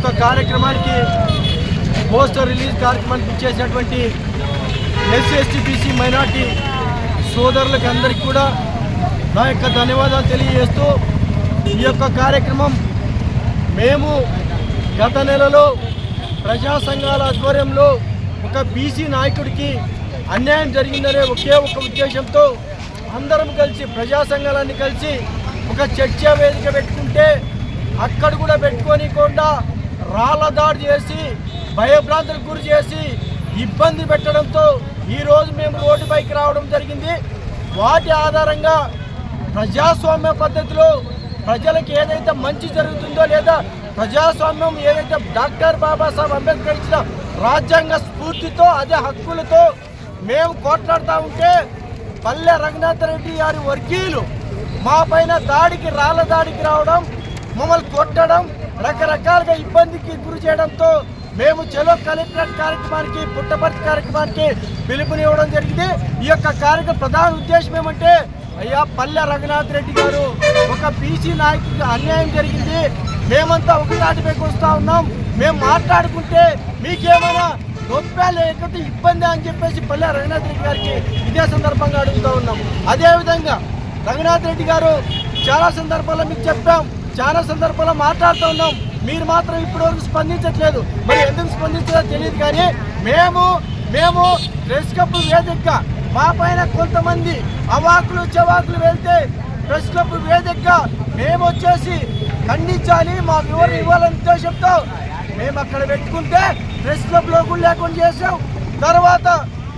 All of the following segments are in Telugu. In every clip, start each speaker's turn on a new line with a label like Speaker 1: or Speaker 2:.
Speaker 1: యొక్క కార్యక్రమానికి పోస్టర్ రిలీజ్ కార్యక్రమానికి ఇచ్చేసినటువంటి ఎస్సీ ఎస్టీ బీసీ మైనార్టీ సోదరులకి అందరికీ కూడా నా యొక్క ధన్యవాదాలు తెలియజేస్తూ ఈ యొక్క కార్యక్రమం మేము గత నెలలో ప్రజా సంఘాల ఆధ్వర్యంలో ఒక బీసీ నాయకుడికి అన్యాయం జరిగిందనే ఒకే ఒక ఉద్దేశంతో అందరం కలిసి ప్రజా సంఘాలన్నీ కలిసి ఒక చర్చా వేదిక పెట్టుకుంటే అక్కడ కూడా పెట్టుకోనికుండా రాళ్ల దాడి చేసి భయభ్రాంతులకు గురి చేసి ఇబ్బంది పెట్టడంతో ఈరోజు మేము రోడ్డుపైకి రావడం జరిగింది. వాటి ఆధారంగా ప్రజాస్వామ్య పద్ధతిలో ప్రజలకు ఏదైతే మంచి జరుగుతుందో లేదా ప్రజాస్వామ్యం ఏదైతే డాక్టర్ బాబాసాహెబ్ అంబేద్కర్ ఇచ్చిన రాజ్యాంగ స్ఫూర్తితో అదే హక్కులతో మేము కొట్లాడుతూ ఉంటే పల్లె రఘునాథ్ రెడ్డి గారి వర్గీయులు మా పైన దాడికి రాళ్ల దాడికి రావడం, మమ్మల్ని కొట్టడం, రకరకాలుగా ఇబ్బందికి గురి చేయడంతో మేము చలో కలెక్టరేట్ కార్యక్రమానికి పుట్టపర్తి కార్యక్రమానికి పిలుపునివ్వడం జరిగింది. ఈ యొక్క కార్యక్రమం ప్రధాన ఉద్దేశం ఏమంటే, అయ్యా పల్లె రఘునాథ్ రెడ్డి గారు ఒక బీసీ నాయకుడికి అన్యాయం జరిగింది, మేమంతా ఒక తాటిపైకి వస్తూ ఉన్నాం, మేము మాట్లాడుకుంటే మీకేమైనా నొప్పా లేకపోతే ఇబ్బంది అని చెప్పేసి పల్లె రఘునాథ్ రెడ్డి గారికి ఇదే సందర్భంగా అడుగుతూ ఉన్నాం. అదేవిధంగా రఘునాథ్ రెడ్డి గారు చాలా సందర్భాల్లో మీకు చెప్పాం, చాలా సందర్భాల్లో మాట్లాడుతూ ఉన్నాం, మీరు మాత్రం ఇప్పటివరకు స్పందించట్లేదు. మరి ఎందుకు స్పందించాలో తెలియదు. కానీ మేము ప్రెస్ క్లబ్ వేదికగా మా పైన కొంతమంది అవాకులు చెవాకులు వెళ్తే ప్రెస్ క్లబ్ వేదికగా మేము వచ్చేసి ఖండించాలి, మా వివరణ ఇవ్వాలనే ఉద్దేశంతో మేము అక్కడ పెట్టుకుంటే ప్రెస్ క్లబ్లో కూడా లేకుండా చేసాం. తర్వాత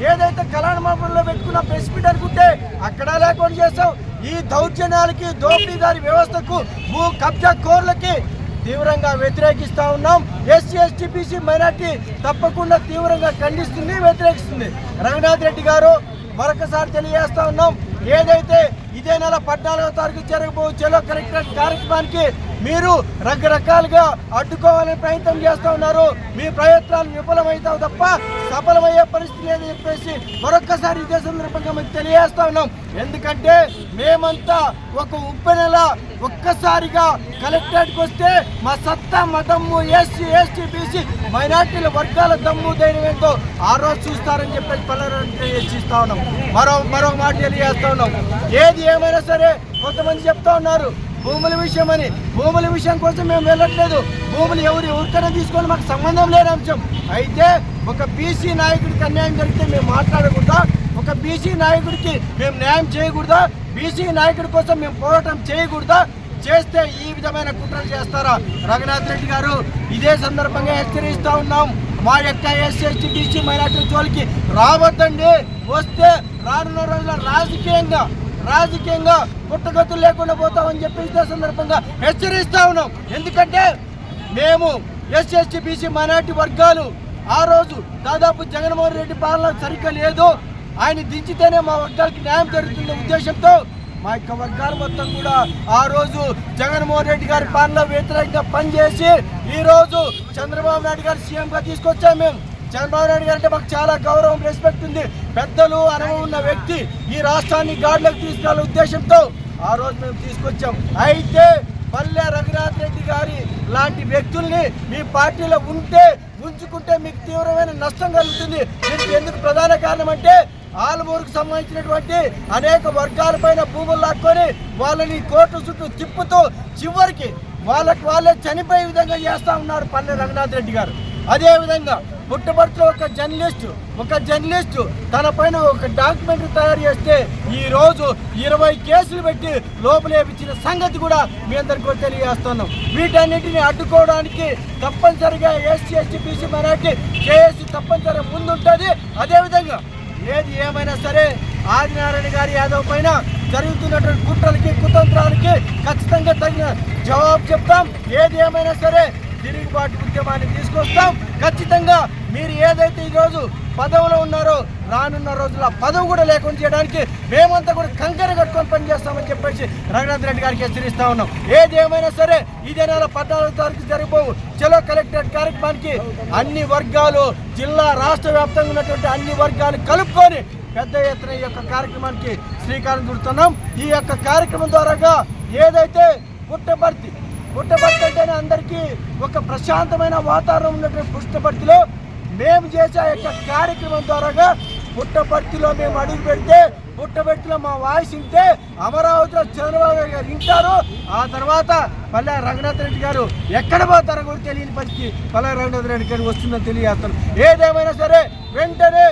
Speaker 1: ఏదైతే కళ్యాణ మండపంలో పెట్టుకున్న ప్రెస్ మీట్ అనుకుంటే అక్కడ లేకుండా చేసాం. ఈ దౌర్జన్యాలకి, దోపిడీదారి వ్యవస్థకు, భూ కబ్జా కోర్లకి తీవ్రంగా వ్యతిరేకిస్తూ ఉన్నాం. ఎస్సీ ఎస్టీ బీసీ మైనార్టీ తప్పకుండా తీవ్రంగా ఖండిస్తుంది, వ్యతిరేకిస్తుంది. రఘునాథ్ రెడ్డి గారు మరొకసారి తెలియజేస్తా ఉన్నాం, ఏదైతే ఇదే నెల 14వ తారీఖు జరగబో చలో కలెక్టరేట్ కార్యక్రమానికి మీరు రకరకాలుగా అడ్డుకోవాలని ప్రయత్నం చేస్తూ ఉన్నారు. మీ ప్రయత్నాలు విఫలమవుతావు తప్ప సఫలమయ్యే పరిస్థితి లేదని చెప్పేసి మరొక్కసారి ఇదే సందర్భంగా మీకు తెలియజేస్తా ఉన్నాం. ఎందుకంటే మేమంతా ఒక ఉప్పెనెల ఒక్కసారిగా కలెక్టరేట్కి వస్తే మా సత్తా, మా దమ్ము, ఎస్సీ ఎస్టీ బీసీ మైనార్టీల వర్గాల దమ్ము ధైర్యం ఏంటో ఆ రోజు చూస్తారని చెప్పేసి పల్లె హెచ్చిస్తా ఉన్నాం. మరో మాట తెలియజేస్తా ఉన్నాం. ఏది ఏమైనా సరే కొంతమంది చెప్తా ఉన్నారు భూముల విషయం అని. భూముల విషయం కోసం మేము వెళ్ళట్లేదు. భూములు ఎవరికైనా తీసుకొని మాకు సంబంధం లేని అంశం. అయితే ఒక బీసీ నాయకుడికి అన్యాయం జరిగితే మేము మాట్లాడకూడదా? ఒక బీసీ నాయకుడికి మేము న్యాయం చేయకూడదా? బీసీ నాయకుడి కోసం మేము పోరాటం చేయకూడదా? చేస్తే ఈ విధమైన కుట్రలు చేస్తారా? రఘునాథ్ రెడ్డి గారు ఇదే సందర్భంగా హెచ్చరిస్తూ ఉన్నాం, మా యొక్క ఎస్సీ ఎస్టీ బీసీ మైనార్టీ జోలికి రావద్దండి. వస్తే రానున్న రోజుల్లో రాజకీయంగా పుట్టగతులు లేకుండా పోతామని చెప్పి ఇదే సందర్భంగా హెచ్చరిస్తా ఉన్నాం. ఎందుకంటే మేము ఎస్సీ ఎస్టీ బీసీ మైనార్టీ వర్గాలు ఆ రోజు దాదాపు జగన్మోహన్ రెడ్డి పాలన సరిగ్గా లేదు, ఆయన దించితేనే మా వర్గాలకి న్యాయం జరుగుతున్న ఉద్దేశంతో మా యొక్క వర్గాలు మొత్తం కూడా ఆ రోజు జగన్మోహన్ రెడ్డి గారి పాలన వ్యతిరేకంగా పనిచేసి ఈ రోజు చంద్రబాబు నాయుడు గారు సీఎంగా తీసుకొచ్చాం. మేము చంద్రబాబు నాయుడు గారు అంటే మాకు చాలా గౌరవం, రెస్పెక్ట్ ఉంది. పెద్దలు, అనుభవం ఉన్న వ్యక్తి ఈ రాష్ట్రాన్ని గాడిలోకి తీసుకెళ్లే ఉద్దేశంతో ఆ రోజు మేము తీసుకొచ్చాం. అయితే పల్లె రఘునాథ్ రెడ్డి గారి లాంటి వ్యక్తుల్ని మీ పార్టీలో ఉంచుకుంటే మీకు తీవ్రమైన నష్టం కలుగుతుంది. దీనికి ఎందుకు ప్రధాన కారణం అంటే ఆలమూరుకు సంబంధించినటువంటి అనేక వర్గాలపైన భూములు లాక్కొని వాళ్ళని కోర్టు చుట్టూ తిప్పుతూ చివరికి వాళ్ళే చనిపోయే విధంగా చేస్తూ ఉన్నారు పల్లె రఘునాథ్ రెడ్డి గారు. అదేవిధంగా పుట్టపర్తిలో ఒక జర్నలిస్టు తన పైన ఒక డాక్యుమెంటరీ తయారు చేస్తే ఈ రోజు 20 కేసులు పెట్టి లోపలేపించిన సంగతి కూడా మీ అందరికీ తెలియజేస్తున్నాం. వీటన్నిటిని అడ్డుకోవడానికి తప్పనిసరిగా SC ST BC minority case తప్పనిసరిగా ముందుంటుంది. అదేవిధంగా ఏది ఏమైనా సరే ఆదినారాయణ గారి యాదవ్ పైన జరుగుతున్నటువంటి కుట్రలకి, కుతంత్రాలకి ఖచ్చితంగా తగిన జవాబు చెప్తాం. ఏది ఏమైనా సరే తిరుగుబాటు ఉద్యమాన్ని తీసుకొస్తాం. ఖచ్చితంగా మీరు ఏదైతే ఈరోజు పదవిలో ఉన్నారో రానున్న రోజుల్లో పదవి కూడా లేకుండా చేయడానికి మేమంతా కూడా కంకర కట్టుకొని పనిచేస్తామని చెప్పేసి రఘునాథ్ రెడ్డి గారికి హెచ్చరిస్తా ఉన్నాం. ఏది ఏమైనా సరే ఇదే నెల 14వ తారీఖు జరిగిపోవు చలో కలెక్టరేట్ కార్యక్రమానికి అన్ని వర్గాలు, జిల్లా రాష్ట్ర వ్యాప్తంగా ఉన్నటువంటి అన్ని వర్గాలు కలుపుకొని పెద్ద ఎత్తున ఈ యొక్క కార్యక్రమానికి శ్రీకారం చుడుతున్నాం. ఈ యొక్క కార్యక్రమం ద్వారాగా ఏదైతే పుట్టపర్తి పుట్టపర్తి అంటేనే అందరికీ ఒక ప్రశాంతమైన వాతావరణం ఉన్నటువంటి పుట్టపర్తిలో మేము చేసే యొక్క కార్యక్రమం ద్వారాగా పుట్టపర్తిలో మేము అడుగు పెడితే పుట్టపర్తిలో మా వాయిస్ వింటే అమరావతిలో చంద్రబాబు గారు వింటారు. ఆ తర్వాత పల్లె రఘునాథ్ రెడ్డి గారు ఎక్కడ పోతారో కూడా తెలియని పరిస్థితి పల్లె రఘునాథ్ రెడ్డి గారికి వస్తుందని తెలియజేస్తాను. ఏదేమైనా సరే వెంటనే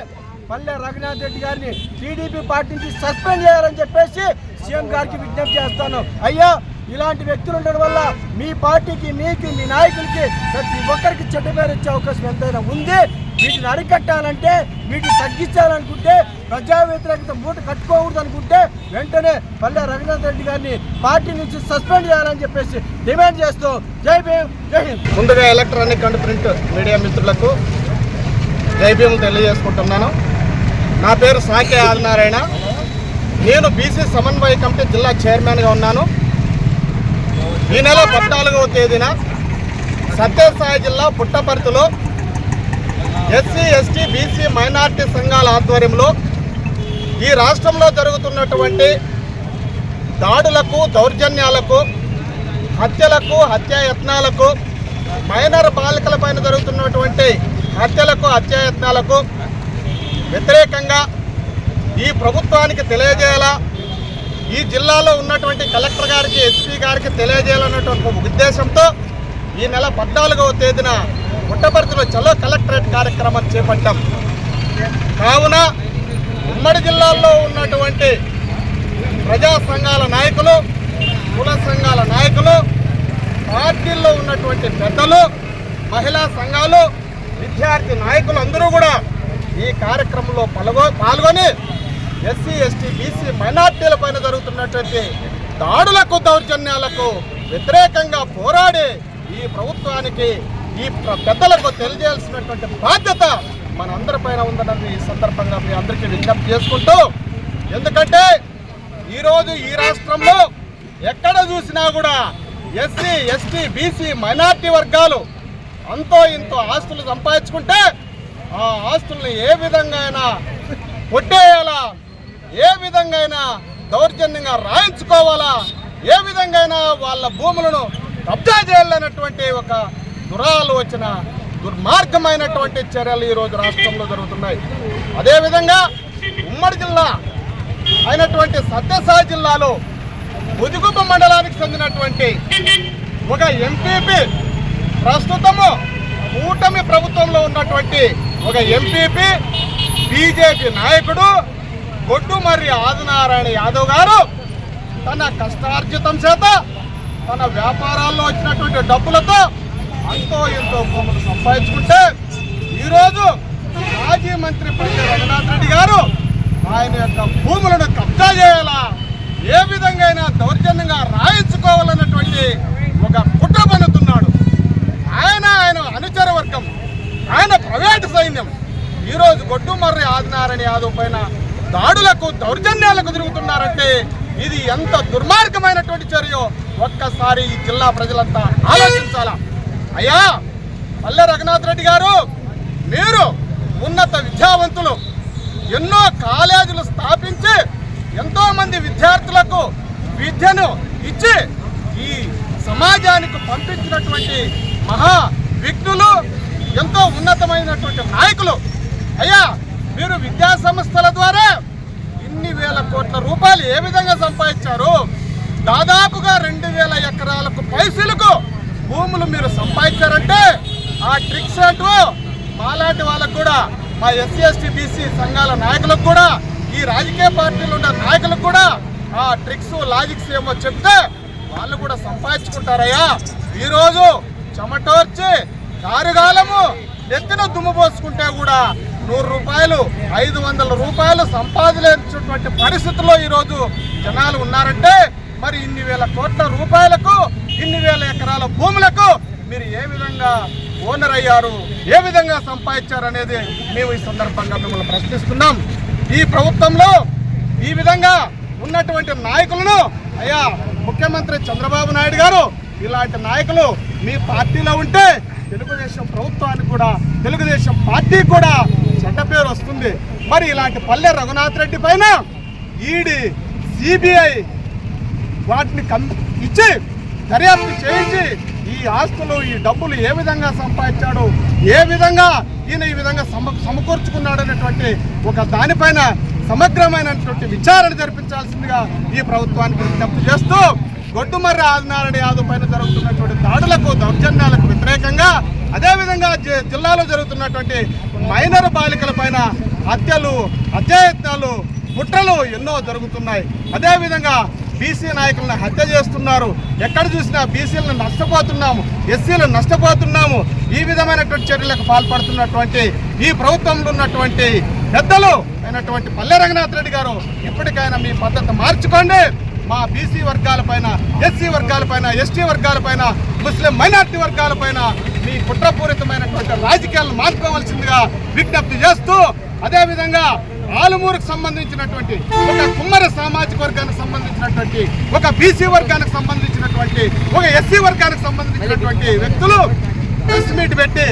Speaker 1: పల్లె రఘునాథ్ రెడ్డి గారిని టీడీపీ పార్టీ నుంచి సస్పెండ్ చేయాలని చెప్పేసి సీఎం గారికి విజ్ఞప్తి చేస్తాను. అయ్యా, ఇలాంటి వ్యక్తులు ఉండడం వల్ల మీ పార్టీకి, మీకు, మీ నాయకులకి, ప్రతి ఒక్కరికి చెడ్డ పేరు వచ్చే అవకాశం ఎంతైనా ఉంది. వీటిని అరికట్టాలంటే, వీటిని తగ్గించాలనుకుంటే, ప్రజా వ్యతిరేకత మూట కట్టుకోకూడదు అనుకుంటే వెంటనే పల్లె రఘునాథ్ రెడ్డి గారిని పార్టీ నుంచి సస్పెండ్ చేయాలని చెప్పేసి డిమాండ్ చేస్తూ జై భీమ్, జై హింద్.
Speaker 2: ముందుగా ఎలక్ట్రానిక్ అండ్ ప్రింట్ మీడియా మిత్రులకు జై భీమ్ తెలియజేసుకుంటున్నాను. నా పేరు సాకే ఆదినారాయణ. నేను బీసీ సమన్వయ కమిటీ జిల్లా చైర్మన్గా ఉన్నాను. ఈ నెల 14వ తేదీన సత్యసాయి జిల్లా పుట్టపర్తిలో ఎస్సీ, ఎస్టీ, బీసీ, మైనార్టీ సంఘాల ఆధ్వర్యంలో ఈ రాష్ట్రంలో జరుగుతున్నటువంటి దాడులకు, దౌర్జన్యాలకు, హత్యలకు, హత్యాయత్నాలకు, మైనర్ బాలికలపైన జరుగుతున్నటువంటి హత్యలకు, హత్యాయత్నాలకు వ్యతిరేకంగా ఈ ప్రభుత్వానికి తెలియజేయాలా, ఈ జిల్లాలో ఉన్నటువంటి కలెక్టర్ గారికి, ఎస్పీ గారికి తెలియజేయాలన్నటువంటి ఉద్దేశంతో ఈ నెల 14వ తేదీన పుట్టపర్తిలో చలో కలెక్టరేట్ కార్యక్రమం చేపట్టాం. కావున ఉమ్మడి జిల్లాల్లో ఉన్నటువంటి ప్రజా సంఘాల నాయకులు, కుల సంఘాల నాయకులు, పార్టీల్లో ఉన్నటువంటి పెద్దలు, మహిళా సంఘాలు, విద్యార్థి నాయకులు అందరూ కూడా ఈ కార్యక్రమంలో పాల్గొని ఎస్సీ, ఎస్టీ, బీసీ, మైనార్టీల పైన జరుగుతున్నటువంటి దాడులకు, దౌర్జన్యాలకు వ్యతిరేకంగా పోరాడి ఈ ప్రభుత్వానికి, ఈ పెద్దలకు తెలియజేయాల్సినటువంటి బాధ్యత మనందరిపైన ఉందన్నది ఈ సందర్భంగా మీ అందరికీ విజ్ఞప్తి చేసుకుంటూ, ఎందుకంటే ఈరోజు ఈ రాష్ట్రంలో ఎక్కడ చూసినా కూడా ఎస్సీ, ఎస్టీ, బీసీ, మైనార్టీ వర్గాలు అంతో ఇంతో ఆస్తులు సంపాదించుకుంటే ఆ ఆస్తుల్ని ఏ విధంగా అయినా కొట్టేయాలా, ఏ విధంగా అయినా దౌర్జన్యంగా రాయించుకోవాలా, ఏ విధంగా అయినా వాళ్ళ భూములను కబ్జా చేయాలన్నటువంటి ఒక దురాలోచన, దుర్మార్గమైనటువంటి చర్యలు ఈరోజు రాష్ట్రంలో జరుగుతున్నాయి. అదేవిధంగా ఉమ్మడి జిల్లా అయినటువంటి సత్యసాయి జిల్లాలో ముదిగుబ్బ మండలానికి చెందినటువంటి ఒక ఎంపీపీ, ప్రస్తుతము కూటమి ప్రభుత్వంలో ఉన్నటువంటి ఒక ఎంపీపీ, బీజేపీ నాయకుడు గొడ్డుమర్రి ఆదినారాయణ యాదవ్ గారు తన కష్టార్జితం చేత, తన వ్యాపారాల్లో వచ్చినటువంటి డబ్బులతో అంతో ఎంతో భూములు సంపాదించుకుంటే ఈరోజు మాజీ మంత్రి పల్లె రఘునాథ్ రెడ్డి గారు ఆయన యొక్క భూములను కబ్జా చేయాలా, ఏ విధంగా అయినా దౌర్జన్యంగా రాయించుకోవాలన్నటువంటి ఒక కుట్ర పన్నుతున్నాడు. ఆయన అనుచర వర్గం, ఆయన ప్రైవేటు సైన్యం ఈరోజు గొడ్డుమర్రి ఆదినారాయణ యాదవ్ పైన దాడులకు, దౌర్జన్యాలకు తిరుగుతున్నారంటే ఇది ఎంత దుర్మార్గమైనటువంటి చర్యో ఒక్కసారి ఈ జిల్లా ప్రజలంతా ఆలోచించాలా. అయ్యా పల్లె రఘునాథ్ రెడ్డి గారు, మీరు ఉన్నత విద్యావంతులు, ఎన్నో కాలేజీలు స్థాపించి ఎంతోమంది విద్యార్థులకు విద్యను ఇచ్చి ఈ సమాజానికి పంపించినటువంటి మహా విఘ్నులు, ఎంతో ఉన్నతమైనటువంటి నాయకులు. అయ్యా, మీరు విద్యా సంస్థల ద్వారా ఇన్ని వేల కోట్ల రూపాయలు ఏ విధంగా సంపాదించారు? దాదాపుగా 2000 ఎకరాలకు పైసలకు భూములు మీరు సంపాదించారంటే ఆ ట్రిక్స్ అంటూ మాలాంటి వాళ్ళకు కూడా, మా ఎస్సీ, ఎస్టీ, బీసీ సంఘాల నాయకులకు కూడా, ఈ రాజకీయ పార్టీలు ఉన్న నాయకులకు కూడా ఆ ట్రిక్స్, లాజిక్స్ ఏమో చెప్తే వాళ్ళు కూడా సంపాదించుకుంటారయ్యా. ఈరోజు చెమటోర్చి కారుగాలము నెత్తిన దుమ్ము పోసుకుంటే కూడా 100 రూపాయలు, 500 రూపాయలు సంపాదించేటువంటి పరిస్థితుల్లో ఈరోజు జనాలు ఉన్నారంటే మరి ఇన్ని వేల కోట్ల రూపాయలకు, ఇన్ని వేల ఎకరాల భూములకు మీరు ఏ విధంగా ఓనర్ అయ్యారు, ఏ విధంగా సంపాదించారు అనేది మేము ఈ సందర్భంగా మిమ్మల్ని ప్రశ్నిస్తున్నాం. ఈ ప్రభుత్వంలో ఈ విధంగా ఉన్నటువంటి నాయకులను, అయ్యా ముఖ్యమంత్రి చంద్రబాబు నాయుడు గారు, ఇలాంటి నాయకులు మీ పార్టీలో ఉంటే తెలుగుదేశం ప్రభుత్వానికి కూడా, తెలుగుదేశం పార్టీకి కూడా చెడ్డ పేరు వస్తుంది. మరి ఇలాంటి పల్లె రఘునాథ్ రెడ్డి పైన ఈడీ, సిబిఐ వాటిని ఇచ్చి దర్యాప్తు చేయించి ఈ ఆస్తులు ఈ డబ్బులు ఏ విధంగా సంపాదించాడు, ఏ విధంగా ఈయన ఈ విధంగా సమకూర్చుకున్నాడు అనేటువంటి ఒక దానిపైన సమగ్రమైనటువంటి విచారణ జరిపించాల్సిందిగా ఈ ప్రభుత్వానికి విజ్ఞప్తి చేస్తూ గొడ్డుమర్రి ఆదినారాయణ యాదవ్ పైన జరుగుతున్నటువంటి దాడులకు దౌర్జన్యాలకు వ్యతిరేకంగా అదేవిధంగా జిల్లాలో జరుగుతున్నటువంటి మైనర్ బాలికల పైన హత్యలు, హత్యాయత్నాలు, కుట్రలు ఎన్నో జరుగుతున్నాయి. అదేవిధంగా బీసీ నాయకులను హత్య చేస్తున్నారు. ఎక్కడ చూసినా బీసీలను నష్టపోతున్నాము, ఎస్సీలను నష్టపోతున్నాము. ఈ విధమైనటువంటి చర్యలకు పాల్పడుతున్నటువంటి ఈ ప్రభుత్వంలో ఉన్నటువంటి పెద్దలు అయినటువంటి పల్లె రంగనాథ్ రెడ్డి గారు ఇప్పటికైనా మీ పద్ధతి మార్చుకోండి. మా బీసీ వర్గాలపైన, ఎస్సీ వర్గాలపైన, ఎస్టీ వర్గాలపైన, ముస్లిం మైనార్టీ వర్గాలపైన మీ కుట్రపూరితమైనటువంటి రాజకీయాలను మార్చుకోవాల్సిందిగా విజ్ఞప్తి చేస్తూ అదేవిధంగా ఆలుమూరుకు సంబంధించినటువంటి ఒక కుమ్మర సామాజిక వర్గానికి సంబంధించినటువంటి ఒక బీసీ వర్గానికి సంబంధించినటువంటి ఒక ఎస్సీ వర్గానికి సంబంధించినటువంటి వ్యక్తులు ప్రెస్ మీట్ పెట్టి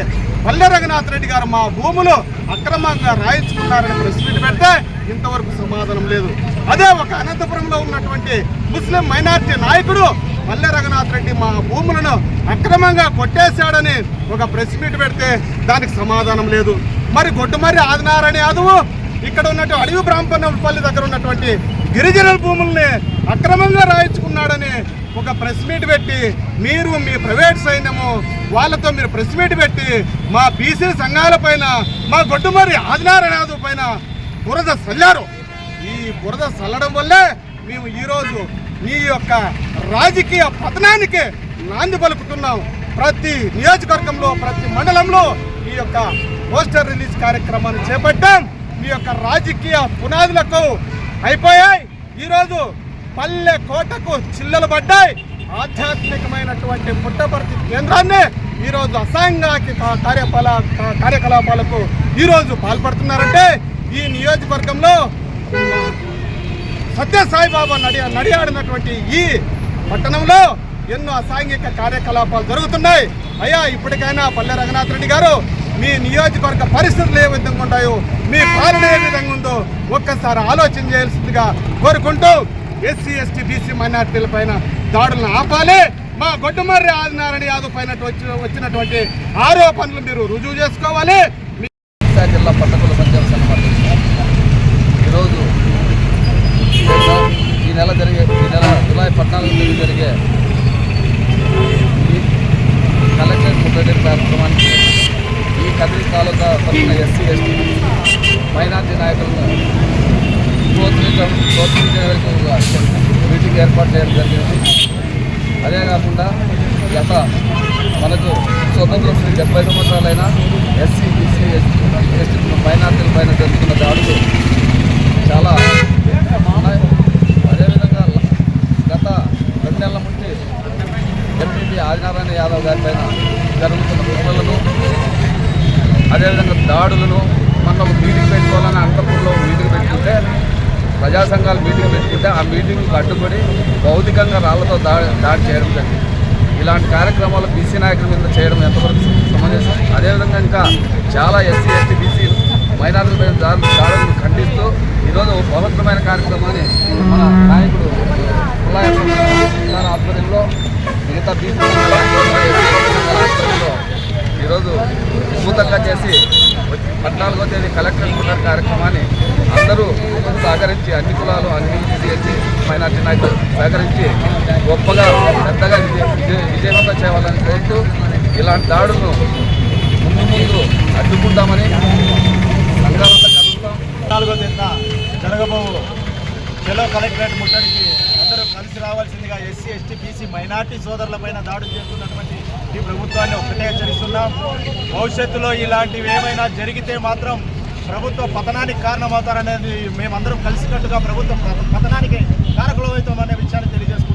Speaker 2: పల్లె రంగనాథ్ రెడ్డి గారు మా భూములు అక్రమంగా రాయించుకున్నారని ప్రెస్ మీట్ పెడితే ఇంతవరకు సమాధానం లేదు. అదే ఒక అనంతపురంలో ఉన్నటువంటి ముస్లిం మైనార్టీ నాయకుడు పల్లె రంగనాథ్ రెడ్డి మా భూములను అక్రమంగా కొట్టేశాడని ఒక ప్రెస్ మీట్ పెడితే దానికి సమాధానం లేదు. మరి గొడ్డుమర్రి ఆదినారాయణ యాదవ్ ఇక్కడ ఉన్నట్టు అడవి బ్రాహ్మణపల్లి దగ్గర ఉన్నటువంటి గిరిజనుల భూముల్ని అక్రమంగా రాయించుకున్నాడని ఒక ప్రెస్ మీట్ పెట్టి మీరు మీ ప్రైవేట్ సైన్యము వాళ్ళతో మీరు ప్రెస్ మీట్ పెట్టి మా బీసీ సంఘాల పైన, మా గొడ్డుమర్రి ఆదినారాయణ యాదవ్ పైన బురద చల్లారు. ఈ బురద చల్లడం వల్లే మేము ఈరోజు మీ యొక్క రాజకీయ పతనానికి నాంది పలుకుతున్నాం. ప్రతి నియోజకవర్గంలో, ప్రతి మండలంలో ఈ యొక్క పోస్టర్ రిలీజ్ కార్యక్రమాన్ని చేపట్టాం. మీ యొక్క రాజకీయ పునాదులకు అయిపోయాయి. ఈరోజు పల్లె కోటకు చిల్లలు పడ్డాయి. ఆధ్యాత్మికమైనటువంటి పుట్టపర్తి కేంద్రాన్ని ఈరోజు అసాంఘిక కార్యకలాపాలకు ఈరోజు పాల్పడుతున్నారంటే ఈ నియోజకవర్గంలో సత్యసాయిబాబా నడియాడినటువంటి ఈ పట్టణంలో ఎన్నో అసాంఘిక కార్యకలాపాలు జరుగుతున్నాయి. అయ్యా ఇప్పటికైనా పల్లె రంగనాథ్ రెడ్డి గారు మీ నియోజకవర్గ పరిస్థితులు ఏ విధంగా ఉంటాయో, మీ పాలన ఏ విధంగా ఉందో ఒక్కసారి ఆలోచన చేయాల్సిందిగా కోరుకుంటూ ఎస్సీ, ఎస్టీ, బీసీ మైనార్టీల పైన దాడులను ఆపాలి. మా గొడ్డుమర్రి ఆదినారాయణ యాదవ్ పైన వచ్చినటువంటి ఆరోపణలు మీరు రుజువు చేసుకోవాలి.
Speaker 3: జిల్లా పట్టకుల సంఘం ఈరోజు ఈ నెల జూలై 14 జరిగే కలెక్టరేట్ ముట్టడి కార్యక్రమానికి ఈ కదిరి తాలూకా తరఫున ఎస్సీ, ఎస్టీ, మైనార్టీ నాయకులను ప్రోత్సహించే మీటింగ్ ఏర్పాటు చేయడం జరిగింది. అదే కాకుండా గత మనకు స్వతంత్రం 70 సంవత్సరాలైనా ఎస్సీ, బీసీ, ఎస్టీ మైనార్టీల పైన జరుగుతున్న దాడులు చాలా ఉన్నాయి. అదేవిధంగా గత 2 నెలల నుంచి ఎంపీ ఆదినారాయణ యాదవ్ గారి పైన జరుగుతున్న కుట్రలను, అదేవిధంగా దాడులను మొన్న ఒక మీటింగ్ పెట్టుకోవాలని అనంతపూర్లో మీటింగ్ పెట్టుకుంటే ప్రజా సంఘాలు మీటింగ్ పెట్టుకుంటే ఆ మీటింగ్కి అడ్డుపడి భౌతికంగా రాళ్లతో దాడి చేయడం జరిగింది. ఇలాంటి కార్యక్రమాలు బీసీ నాయకుల మీద చేయడం ఎంతవరకు సమంజసం? అదేవిధంగా ఇంకా చాలా ఎస్సీ, ఎస్టీ, బీసీ మైనార్టీల మీద దాడులను ఖండిస్తూ ఈరోజు పవిత్రమైన కార్యక్రమాన్ని మన నాయకుడు పుల్లాయ ఆధ్వర్యంలో మిగతా బీసీ ఆధ్వర్యంలో ఈరోజు విస్తృతంగా చేసి 14వ తేదీ కలెక్టరేట్ ముట్టడి కార్యక్రమాన్ని అందరూ సహకరించి, అన్ని కులాలు, అన్ని బీసీ, ఎస్సీ, మైనార్టీ నాయకులు సహకరించి గొప్పగా పెద్దగా విజయవంతం చేయాలని కోరుతూ ఇలాంటి దాడులను ముందు అడ్డుకుంటామని సంఘాలంతా కలుగుతాం.
Speaker 1: 4వ తేదీన జరగబోవు జిల్లా కలెక్టరేట్ ముట్టడికి అందరూ కలిసి రావాల్సిందిగా ఎస్సీ, ఎస్టీ, బీసీ, మైనార్టీ సోదరులపైన దాడులు చేస్తున్నటువంటి ఈ ప్రభుత్వాన్ని ఒక్కటే హెచ్చరిస్తున్నాం. భవిష్యత్తులో ఇలాంటివి ఏమైనా జరిగితే మాత్రం ప్రభుత్వ పతనానికి కారణమవుతారనేది మేమందరం కలిసికట్టుగా ప్రభుత్వ పతనానికి కారకులమవుతామనే విషయాన్ని తెలియజేస్తున్నాం.